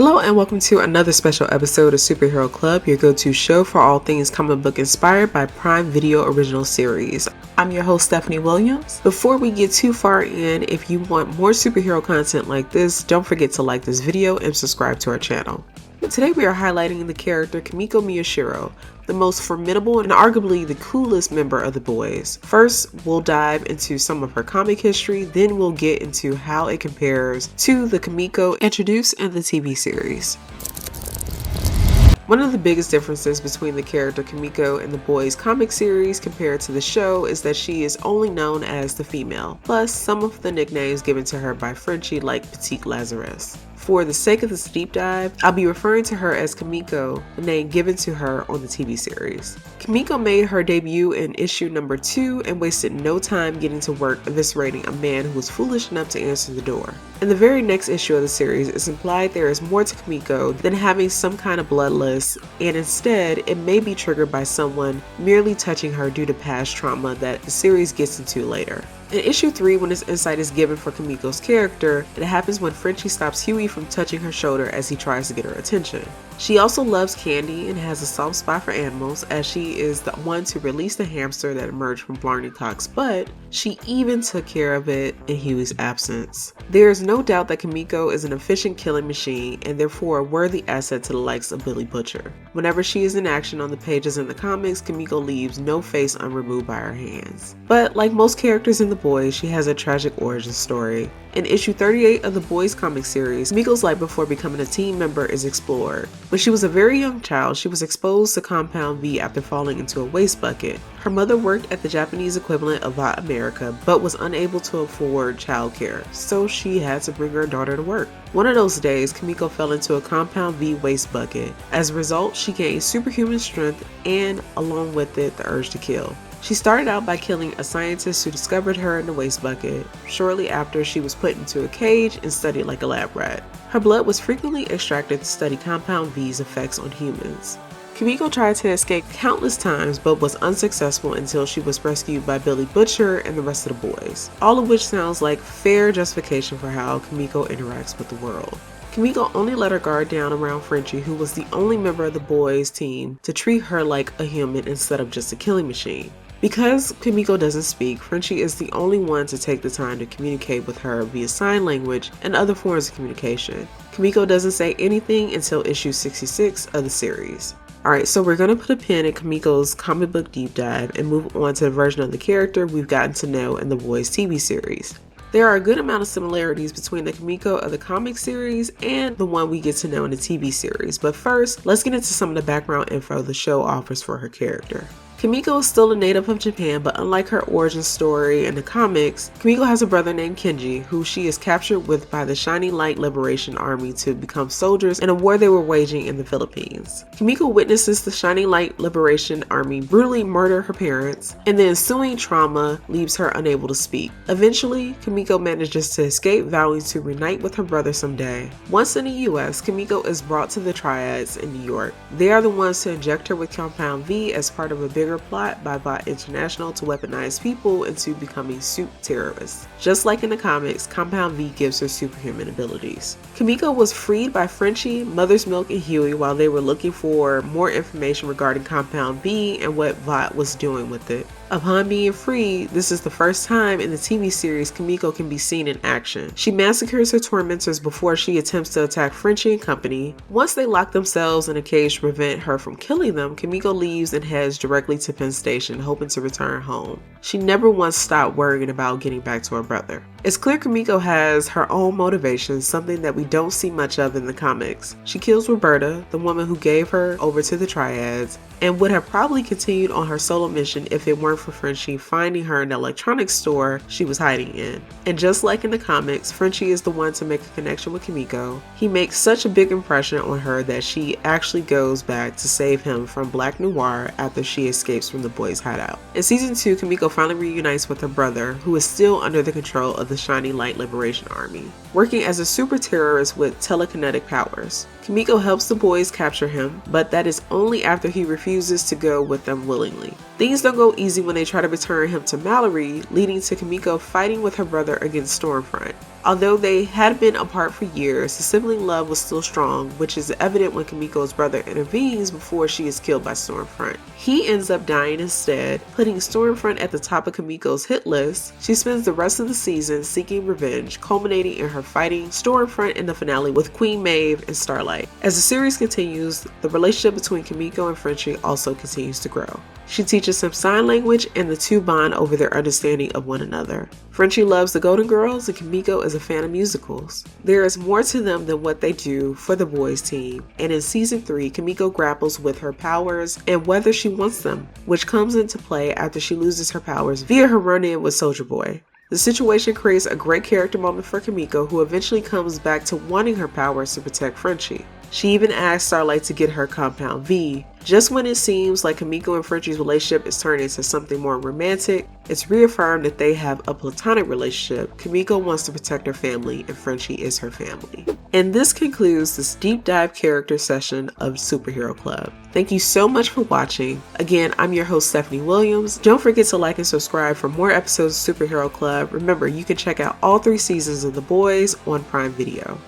Hello and welcome to another special episode of Superhero Club, your go-to show for all things comic book inspired by Prime Video original series. I'm your host Stephanie Williams. Before we get too far in, if you want more superhero content like this, don't forget to like this video and subscribe to our channel. Today we are highlighting the character Kimiko Miyashiro, the most formidable and arguably the coolest member of the boys. First, we'll dive into some of her comic history, then we'll get into how it compares to the Kimiko introduced in the TV series. One of the biggest differences between the character Kimiko in the boys comic series compared to the show is that she is only known as the female, plus some of the nicknames given to her by Frenchie like Petite Lazarus. For the sake of this deep dive, I'll be referring to her as Kimiko, the name given to her on the TV series. Kimiko made her debut in issue number 2 and wasted no time getting to work eviscerating a man who was foolish enough to answer the door. In the very next issue of the series, it's implied there is more to Kimiko than having some kind of bloodlust, and instead, it may be triggered by someone merely touching her due to past trauma that the series gets into later. In issue 3, when this insight is given for Kimiko's character, it happens when Frenchie stops Hughie from touching her shoulder as he tries to get her attention. She also loves candy and has a soft spot for animals, as she is the one to release the hamster that emerged from Blarney Cox's butt. She even took care of it in Hughie's absence. There is no doubt that Kimiko is an efficient killing machine and therefore a worthy asset to the likes of Billy Butcher. Whenever she is in action on the pages in the comics, Kimiko leaves no face unremoved by her hands. But like most characters in the boys, she has a tragic origin story. In issue 38 of the boys comic series, Kimiko's life before becoming a team member is explored. When she was a very young child, she was exposed to Compound V after falling into a waste bucket. Her mother worked at the Japanese equivalent of Vought America, but was unable to afford childcare, so she had to bring her daughter to work. One of those days, Kimiko fell into a Compound V waste bucket. As a result, she gained superhuman strength and, along with it, the urge to kill. She started out by killing a scientist who discovered her in the waste bucket. Shortly after, she was put into a cage and studied like a lab rat. Her blood was frequently extracted to study Compound V's effects on humans. Kimiko tried to escape countless times but was unsuccessful until she was rescued by Billy Butcher and the rest of the boys. All of which sounds like fair justification for how Kimiko interacts with the world. Kimiko only let her guard down around Frenchie, who was the only member of the boys' team to treat her like a human instead of just a killing machine. Because Kimiko doesn't speak, Frenchie is the only one to take the time to communicate with her via sign language and other forms of communication. Kimiko doesn't say anything until issue 66 of the series. Alright, so we're going to put a pin in Kimiko's comic book deep dive and move on to the version of the character we've gotten to know in the boys TV series. There are a good amount of similarities between the Kimiko of the comic series and the one we get to know in the TV series, but first, let's get into some of the background info the show offers for her character. Kimiko is still a native of Japan, but unlike her origin story in the comics, Kimiko has a brother named Kenji, who she is captured with by the Shining Light Liberation Army to become soldiers in a war they were waging in the Philippines. Kimiko witnesses the Shining Light Liberation Army brutally murder her parents, and the ensuing trauma leaves her unable to speak. Eventually, Kimiko manages to escape, vowing to reunite with her brother someday. Once in the US, Kimiko is brought to the Triads in New York. They are the ones to inject her with Compound V as part of a bigger plot by Vought International to weaponize people into becoming supe terrorists. Just like in the comics, Compound V gives her superhuman abilities. Kimiko was freed by Frenchie, Mother's Milk, and Hughie while they were looking for more information regarding Compound V and what Vought was doing with it. Upon being freed, this is the first time in the TV series Kimiko can be seen in action. She massacres her tormentors before she attempts to attack Frenchie and company. Once they lock themselves in a cage to prevent her from killing them, Kimiko leaves and heads directly to Penn Station, hoping to return home. She never once stopped worrying about getting back to her brother. It's clear Kimiko has her own motivations, something that we don't see much of in the comics. She kills Roberta, the woman who gave her over to the Triads, and would have probably continued on her solo mission if it weren't for Frenchie finding her in the electronics store she was hiding in. And just like in the comics, Frenchie is the one to make a connection with Kimiko. He makes such a big impression on her that she actually goes back to save him from Black Noir after she escapes from the boys' hideout. In season 2, Kimiko finally reunites with her brother, who is still under the control of the Shining Light Liberation Army, working as a super terrorist with telekinetic powers. Kimiko helps the boys capture him, but that is only after he refuses to go with them willingly. Things don't go easy when they try to return him to Mallory, leading to Kimiko fighting with her brother against Stormfront. Although they had been apart for years, the sibling love was still strong, which is evident when Kimiko's brother intervenes before she is killed by Stormfront. He ends up dying instead, putting Stormfront at the top of Kimiko's hit list. She spends the rest of the season seeking revenge, culminating in her fighting Stormfront in the finale with Queen Maeve and Starlight. As the series continues, the relationship between Kimiko and Frenchie also continues to grow. She teaches him sign language, and the two bond over their understanding of one another. Frenchie loves the Golden Girls, and Kimiko is a fan of musicals. There is more to them than what they do for the boys team, and in season 3, Kimiko grapples with her powers and whether she wants them, which comes into play after she loses her powers via her run-in with Soldier Boy. The situation creates a great character moment for Kimiko, who eventually comes back to wanting her powers to protect Frenchie. She even asks Starlight to get her Compound V. Just when it seems like Kimiko and Frenchie's relationship is turning into something more romantic, it's reaffirmed that they have a platonic relationship. Kimiko wants to protect her family, and Frenchie is her family. And this concludes this deep dive character session of Superhero Club. Thank you so much for watching. Again, I'm your host, Stephanie Williams. Don't forget to like and subscribe for more episodes of Superhero Club. Remember, you can check out all 3 seasons of The Boys on Prime Video.